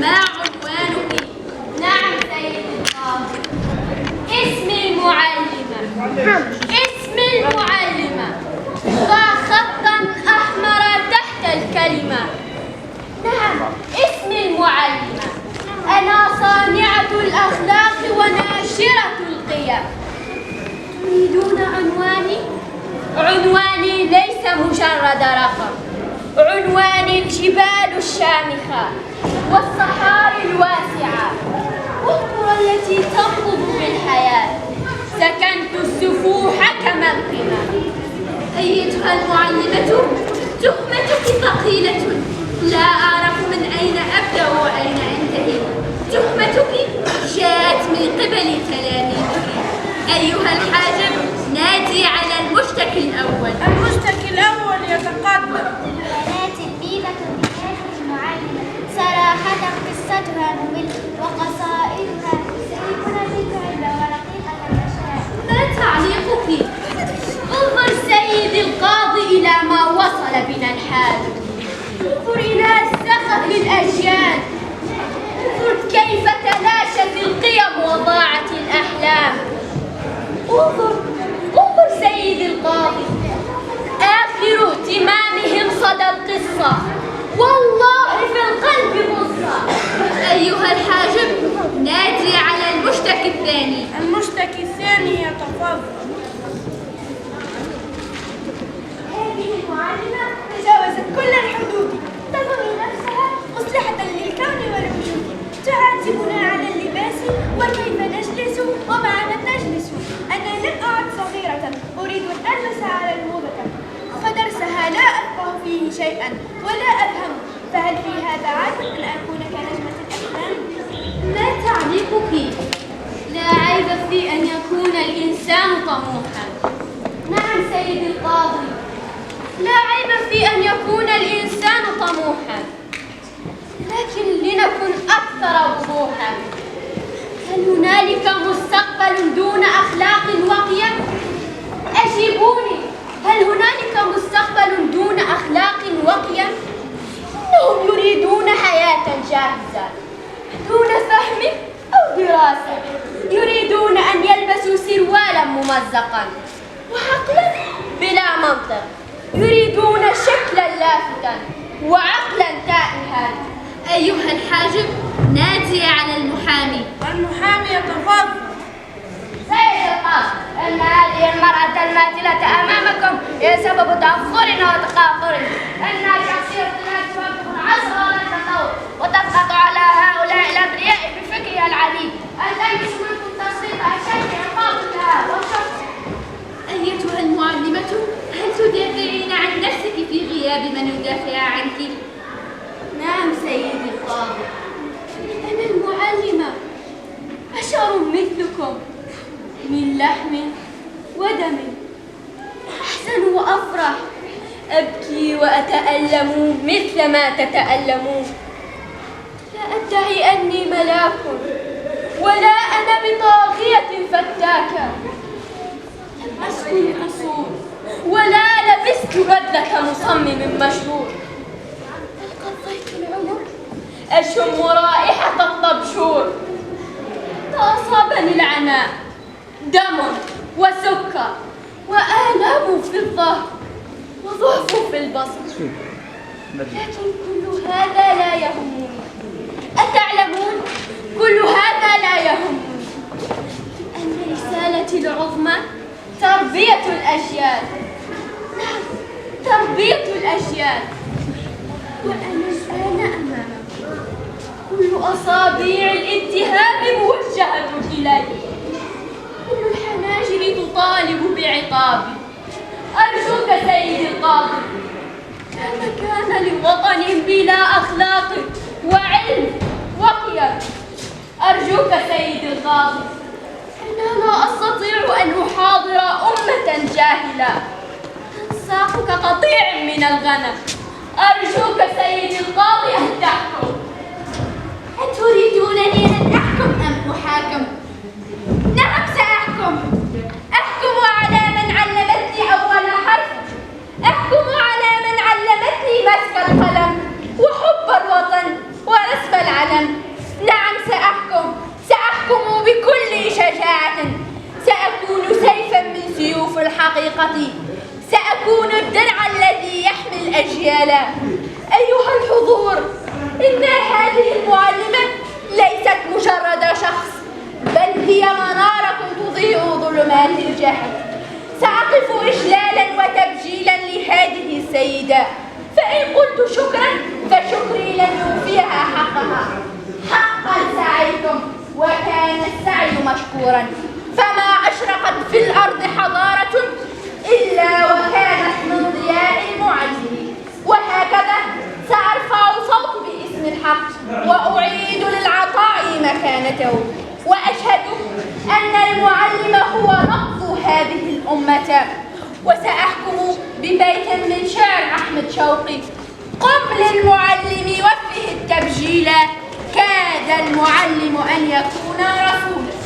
ما عنوانك؟ نعم سيد القاضي. اسمي المعلمة. اسمي المعلمة. ضع خطا أحمر تحت الكلمة. نعم اسمي المعلمة. أنا صانعة الأخلاق وناشرة القيم. تريدون عنواني؟ عنواني ليس مجرد رقم. عنواني الجبال الشامخة والصحاري الواسعة والقرى التي تنبض بالحياة. سكنت السفوح كما القمم. أيتها المعلمة، تهمتك ثقيلة، لا أعرف من أين أبدأ وأين أنتهي. تهمتك جاءت من قبل تلاميذك. أيها الحاجب، نادي على المشتكي الأول. المشتكي الأول يتقدم. بنات البيبة بهذه المعلمة صراحة قصتها ممل وقصائدها سيكون بالفعل ورقيقة الأشياء. ما تعليقك؟ انظر سيدي القاضي إلى ما وصل بنا الحال. انظر إلى سخف الأجيال. انظر كيف تلاشت القيم وضاعت الأحلام. انظر سيدي القاضي، آخر اهتمامهم صدى القصة، والله في القلب غصة. أيها الحاجب، نادي على المشتكي الثاني. المشتكي الثاني يتفضل. هذه المعلمة تجاوزت كل الحدود، تضوي نفسها مصلحة للكون والوجود، تعاتبنا على اللباس وكيف نجلس ومعنا نجلس. أنا لم أعد صغيرة أريد أن أجلس على الموضة، فدرسها لا أفقه فيه شيئا ولا أفهم، فهل في هذا عيب أن أكون كنجمة الأفلام؟ ما تعليقك؟ لا عيب في أن يكون الإنسان طموحا. نعم سيدي القاضي، لا عيب في أن يكون الإنسان طموحا، لكن لنكن أكثر وضوحا. هل هنالك مستقبل دون أخلاق وقيم؟ أجيبوني، هل هنالك مستقبل دون أخلاق وقيم؟ إنهم يريدون حياة جاهزة دون فهم أو دراسة. يريدون أن يلبسوا سروالا ممزقا وعقلا بلا منطق. يريدون شكلا لافتا وعقلا تائها. أيها الحاجب، نادي على المحامي. المحامي يتفضل. سيد القاضي، إن هذه المرأة الماثلة أمامكم هي سبب تأخرنا وتقاطرنا. إنها شخصية لا توافق العصر ولا التطور، وتسقط على هؤلاء الأبرياء بفكرها العديد أن تلبس منكم تسقيط أشد عقاب لها وشر. أيتها المعلمة، هل تدافعين عن نفسك في غياب من يدافع عنك؟ نعم سيدي القاضي، أنا المعلمة، بشر مثلكم، من لحم ودم، أحزن وأفرح، أبكي وأتألم مثل ما تتألمون. لا أدعي أني ملاك ولا أنا بطاغية فتاكة. لم أسكن قصور ولا لبست بدلة مصمم مشهور، بل قضيت العمر أشم رائحة الطبشور. فأصابني العناء، دم وسكر وآلام في الظهر وضعف في البصر، لكن كل هذا لا يهمني. أتعلمون، كل هذا لا يهمني، لأن رسالتي العظمى تربية الأجيال. نعم، تربية الأجيال. وأنا الآن أمامكم، كل أصابع الاتهام موجهة إلي، كل الحناجر تطالب بعقابي. أرجوك سيدي القاضي، لا مكان لوطن بلا أخلاق وعلم وقيم. أرجوك سيدي القاضي، أنا لا أستطيع أن أحاضر أمة جاهلة تنساق كقطيع من الغنم. أرجوك سيدي القاضي أن تحكم. أتريدونني أن أحكم أم أحاكم؟ نعم سأحكم. أحكم على من علمتني أول حرف. أحكم على من علمتني مسك القلم وحب الوطن ورسم العلم. أجيالا. أيها الحضور، إن هذه المعلمة ليست مجرد شخص، بل هي منارة تضيء ظلمات الجهل. سأقف إجلالا وتبجيلا لهذه السيدة، فإن قلت شكرا فشكري لن يوفيها حقها. حقا سعيتم وكان السعي مشكورا، فما أشرقت في الأرض حضارة إلا وكانت من ضياء المعلم. وهكذا سأرفع صوت باسم الحق وأعيد للعطاء مكانته، وأشهد أن المعلم هو نبض هذه الأمة. وسأحكم ببيت من شعر أحمد شوقي: قم للمعلم وفه التبجيل، كاد المعلم أن يكون رسولا.